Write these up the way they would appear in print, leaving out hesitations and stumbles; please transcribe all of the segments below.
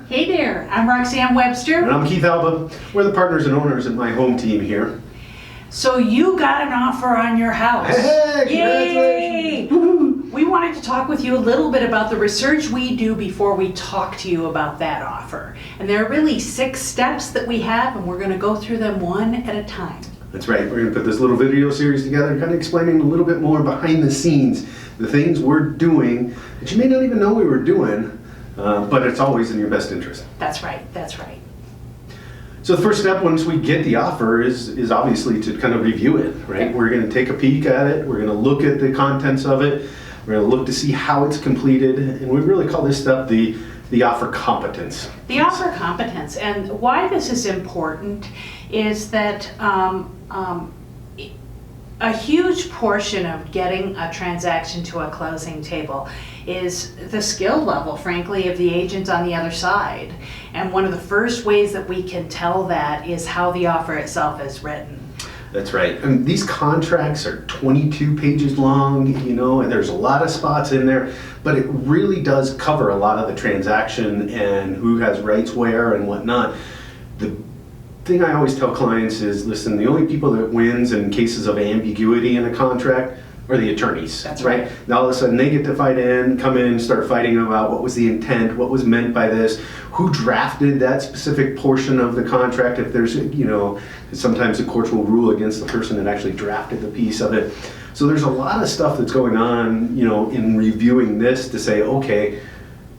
Hey there, I'm Roxane Webster. And I'm Keith Alba. We're the partners and owners in my home team here. So you got an offer on your house. Hey, congratulations. Yay! We wanted to talk with you a little bit about the research we do before we talk to you about that offer. And there are really 6 steps that we have, and we're going to go through them one at a time. That's right. We're going to put this little video series together, kind of explaining a little bit more behind the scenes, the things we're doing that you may not even know we were doing, but it's always in your best interest. That's right, that's right. So the first step once we get the offer is obviously to kind of review it, right? Okay. We're going to take a peek at it. We're going to look at the contents of it. We're going to look to see how it's completed. And we really call this step the offer competence. The offer competence. And why this is important is that a huge portion of getting a transaction to a closing table is the skill level, frankly, of the agent on the other side. And one of the first ways that we can tell that is how the offer itself is written. That's right. And these contracts are 22 pages long, you know, and there's a lot of spots in there, but it really does cover a lot of the transaction and who has rights where and whatnot. The thing I always tell clients is, listen, the only people that wins in cases of ambiguity in a contract are the attorneys. That's right. Now all of a sudden they get to come in, start fighting about what was the intent, what was meant by this, who drafted that specific portion of the contract. If there's, you know, sometimes the courts will rule against the person that actually drafted the piece of it. So there's a lot of stuff that's going on, you know, in reviewing this to say, okay,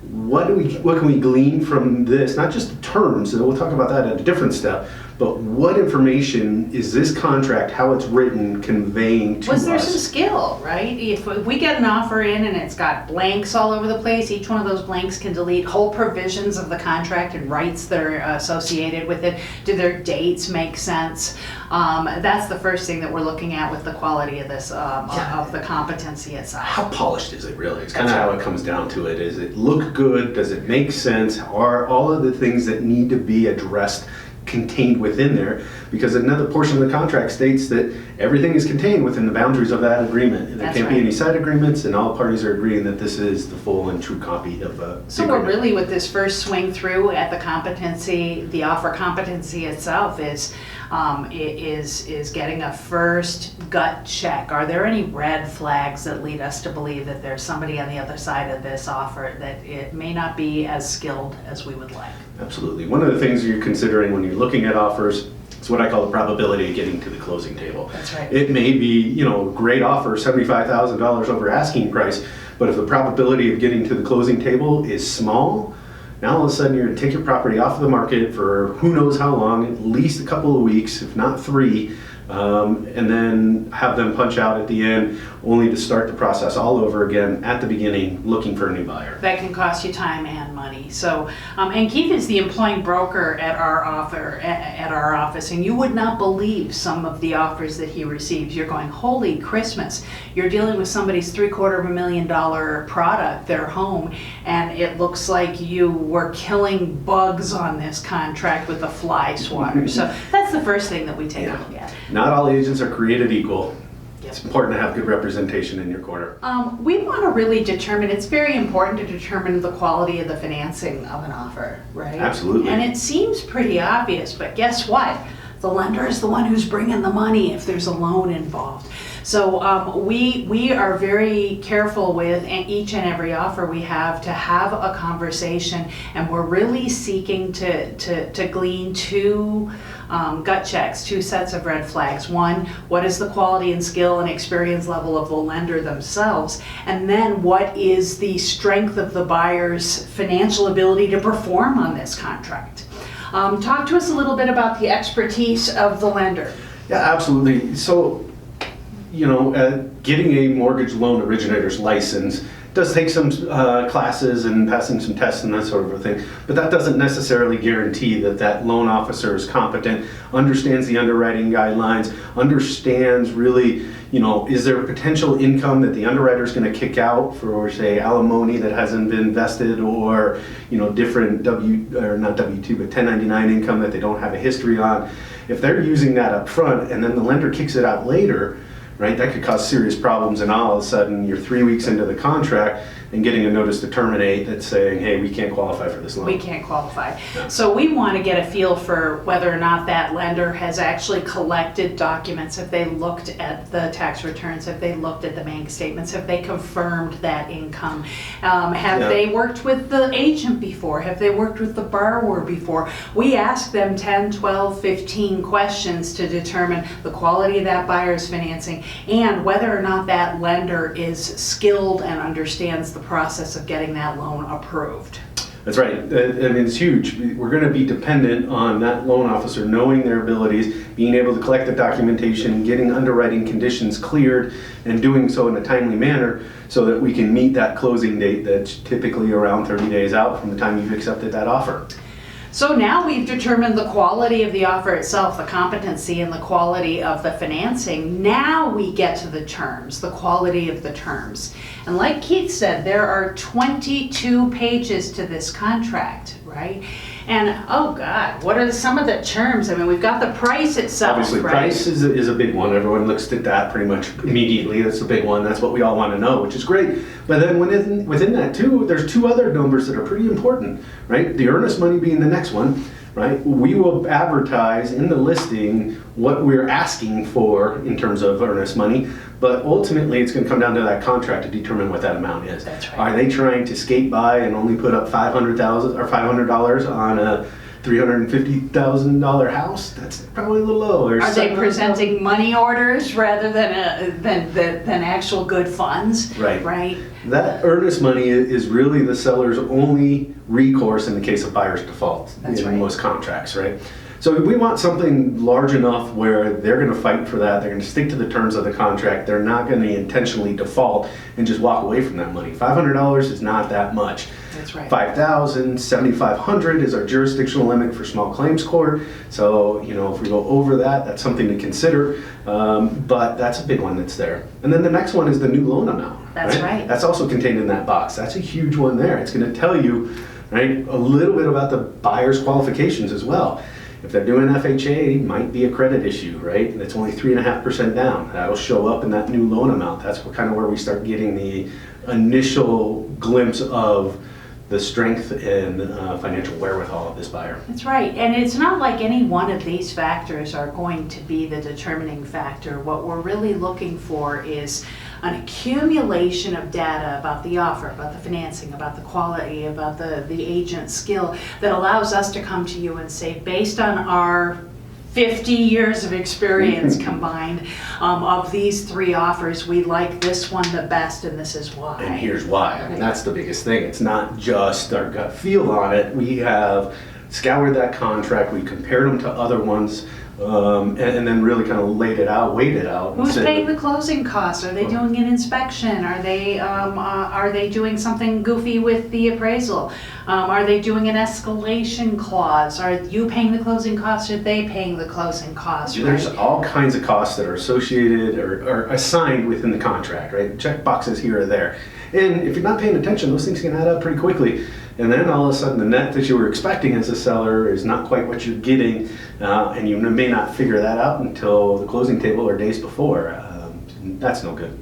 what can we glean from this? Not just the terms, and we'll talk about that at a different step, but what information is this contract, how it's written, conveying to us? Was there some skill, right? If we get an offer in and it's got blanks all over the place, each one of those blanks can delete whole provisions of the contract and rights that are associated with it. Do their dates make sense? That's the first thing that we're looking at with the quality of this, of the competency itself. How polished is it really? It's kind of how it comes down to it. Is it look good? Does it make sense? Are all of the things that need to be addressed contained within there? Because another portion of the contract states that everything is contained within the boundaries of that agreement. And there can't be any side agreements, and all parties are agreeing that this is the full and true copy of the So agreement. we're really, with this first swing through at the competency, the offer competency itself is getting a first gut check. Are there any red flags that lead us to believe that there's somebody on the other side of this offer that it may not be as skilled as we would like? Absolutely. One of the things you're considering when you're looking at offers is what I call the probability of getting to the closing table. That's right. It may be, you know, a great offer, $75,000 over asking price, but if the probability of getting to the closing table is small, now all of a sudden you're going to take your property off the market for who knows how long, at least a couple of weeks, if not 3, and then have them punch out at the end, only to start the process all over again at the beginning, looking for a new buyer. That can cost you time and money. So, and Keith is the employing broker at our office, and you would not believe some of the offers that he receives. You're going, holy Christmas! You're dealing with somebody's $750,000 product, their home, and it looks like you were killing bugs on this contract with a fly swatter. So that's the first thing that we take a look at. Not all agents are created equal. It's important to have good representation in your corner. We want to really determine, it's very important to determine the quality of the financing of an offer, right? Absolutely. And it seems pretty obvious, but guess what? The lender is the one who's bringing the money if there's a loan involved. So we are very careful with each and every offer we have to have a conversation, and we're really seeking to glean 2 gut checks, 2 sets of red flags. One, what is the quality and skill and experience level of the lender themselves? And then what is the strength of the buyer's financial ability to perform on this contract? Talk to us a little bit about the expertise of the lender. Yeah, absolutely. So, you know, getting a mortgage loan originator's license does take some classes and passing some tests and that sort of a thing, but that doesn't necessarily guarantee that that loan officer is competent, understands the underwriting guidelines, understands really, you know, is there a potential income that the underwriter is going to kick out for, say, alimony that hasn't been vested, or, you know, different not W-2, but 1099 income that they don't have a history on. If they're using that up front and then the lender kicks it out later, right? That could cause serious problems, and all of a sudden you're 3 weeks into the contract and getting a notice to terminate that's saying, hey, we can't qualify for this loan. We can't qualify. Yeah. So we want to get a feel for whether or not that lender has actually collected documents. Have they looked at the tax returns? Have they looked at the bank statements? Have they confirmed that income? Have they worked with the agent before? Have they worked with the borrower before? We ask them 10, 12, 15 questions to determine the quality of that buyer's financing and whether or not that lender is skilled and understands the process of getting that loan approved. That's right. I mean, it's huge. We're going to be dependent on that loan officer knowing their abilities, being able to collect the documentation, getting underwriting conditions cleared, and doing so in a timely manner so that we can meet that closing date that's typically around 30 days out from the time you've accepted that offer. So now we've determined the quality of the offer itself, the competency and the quality of the financing. Now we get to the terms, the quality of the terms. And like Keith said, there are 22 pages to this contract, right? And oh God, what are some of the terms? I mean, we've got the price itself, obviously, right? price is a big one. Everyone looks at that pretty much immediately. That's a big one. That's what we all want to know, which is great. But then within that too, there's two other numbers that are pretty important, right? The earnest money being the next one, right? We will advertise in the listing what we're asking for in terms of earnest money, but ultimately it's going to come down to that contract to determine what that amount is. That's right. Are they trying to skate by and only put up $500,000 or $500 on a $350,000 house? That's probably a little low. Are they presenting money orders rather than actual good funds? Right. Right. That earnest money is really the seller's only recourse in the case of buyer's default in most contracts, right? So we want something large enough where they're going to fight for that. They're going to stick to the terms of the contract. They're not going to intentionally default and just walk away from that money. $500 is not that much. That's right. $5,000, $7,500 is our jurisdictional limit for small claims court. So, you know, if we go over that, that's something to consider. But that's a big one that's there. And then the next one is the new loan amount. That's right. That's also contained in that box. That's a huge one there. It's going to tell you, right, a little bit about the buyer's qualifications as well. If they're doing FHA, it might be a credit issue, right? And it's only 3.5% down. That'll show up in that new loan amount. That's kind of where we start getting the initial glimpse of the strength and financial wherewithal of this buyer. That's right. And it's not like any one of these factors are going to be the determining factor. What we're really looking for is an accumulation of data about the offer, about the financing, about the quality, about the agent's skill that allows us to come to you and say, based on our 50 years of experience combined of these three offers, we like this one the best, and this is why. And here's why. I mean, that's the biggest thing. It's not just our gut feel on it. We have scoured that contract, we compared them to other ones, and then really kind of laid it out, weighed it out. Who's paying the closing costs? Are they doing an inspection? Are they doing something goofy with the appraisal? Are they doing an escalation clause? Are you paying the closing costs? Or are they paying the closing costs? Right? There's all kinds of costs that are associated or assigned within the contract, right? Check boxes here or there. And if you're not paying attention, those things can add up pretty quickly. And then all of a sudden the net that you were expecting as a seller is not quite what you're getting, and you may not figure that out until the closing table or days before. That's no good.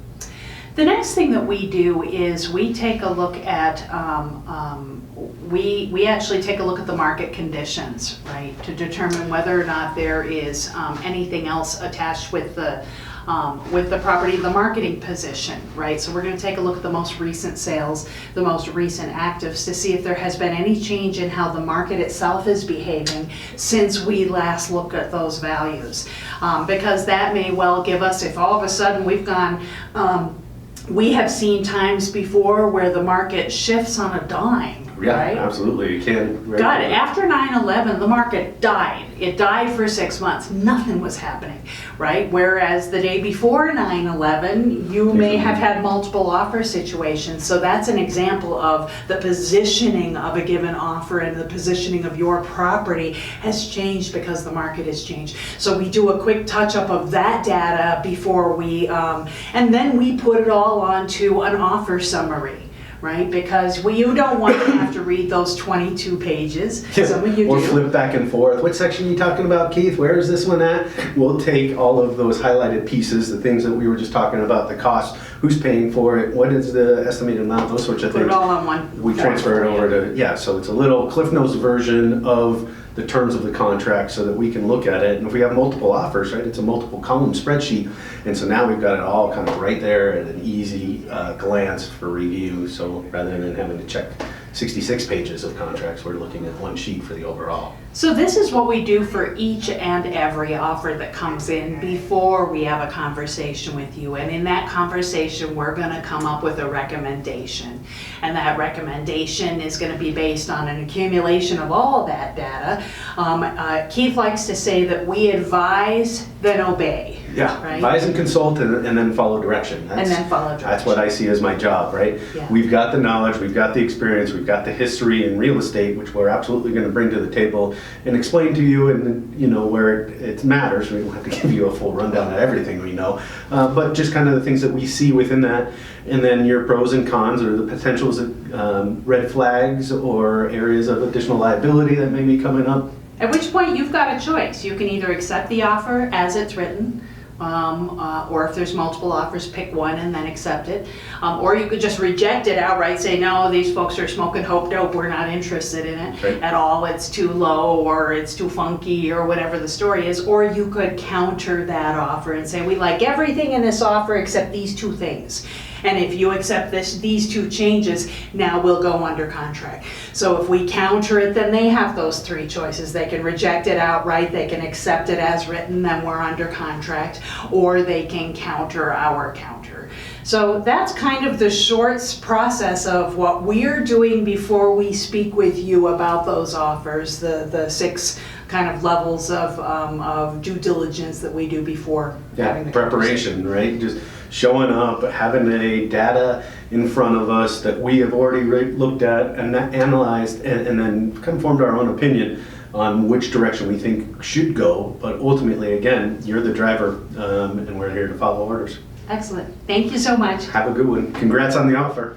The next thing that we do is we take a look at, we actually take a look at the market conditions, right, to determine whether or not there is anything else attached with the property, the marketing position, right? So we're going to take a look at the most recent sales, the most recent actives to see if there has been any change in how the market itself is behaving since we last looked at those values. Because that may well give us, if all of a sudden we've gone, we have seen times before where the market shifts on a dime. Yeah, right? absolutely. You can. Got it. After 9/11, the market died. It died for 6 months. Nothing was happening, right? Whereas the day before 9/11, you may have had multiple offer situations. So that's an example of the positioning of a given offer, and the positioning of your property has changed because the market has changed. So we do a quick touch up of that data before we, and then we put it all onto an offer summary. right? Because you don't want to have to read those 22 pages. Some of you Or do. flip back and forth. What section are you talking about, Keith? Where is this one at? We'll take all of those highlighted pieces, the things that we were just talking about, the cost, who's paying for it, what is the estimated amount, those sorts of Put things. it all on one. We transfer it over to, yeah, so it's a little Cliff Notes version of the terms of the contract so that we can look at it. And if we have multiple offers, right, it's a multiple column spreadsheet. And so now we've got it all kind of right there at an easy glance for review. So rather than having to check 66 pages of contracts, we're looking at one sheet for the overall. So this is what we do for each and every offer that comes in before we have a conversation with you. And in that conversation, we're going to come up with a recommendation. And that recommendation is going to be based on an accumulation of all that data. Keith likes to say that we advise, then obey. Yeah, right? advise and consult and then follow direction. That's what I see as my job, right? Yeah. We've got the knowledge, we've got the experience, we've got the history in real estate, which we're absolutely going to bring to the table and explain to you, and you know where it matters. We don't have to give you a full rundown of everything we know, but just kind of the things that we see within that, and then your pros and cons or the potentials of red flags or areas of additional liability that may be coming up. At which point you've got a choice. You can either accept the offer as it's written, or if there's multiple offers, pick one and then accept it. Or you could just reject it outright, say, no, these folks are smoking hope dope, we're not interested in it Right. at all, it's too low or it's too funky or whatever the story is. Or you could counter that offer and say, we like everything in this offer except these two things. And if you accept these two changes, now we'll go under contract. So if we counter it, then they have those three choices. They can reject it outright, they can accept it as written, then we're under contract, or they can counter our counter. So that's kind of the short process of what we're doing before we speak with you about those offers, the 6 kind of levels of due diligence that we do before having the Preparation, right? Just showing up, having the data in front of us that we have already looked at and analyzed, and then kind of formed our own opinion on which direction we think should go. But ultimately, again, you're the driver, and we're here to follow orders. Excellent. Thank you so much. Have a good one. Congrats on the offer.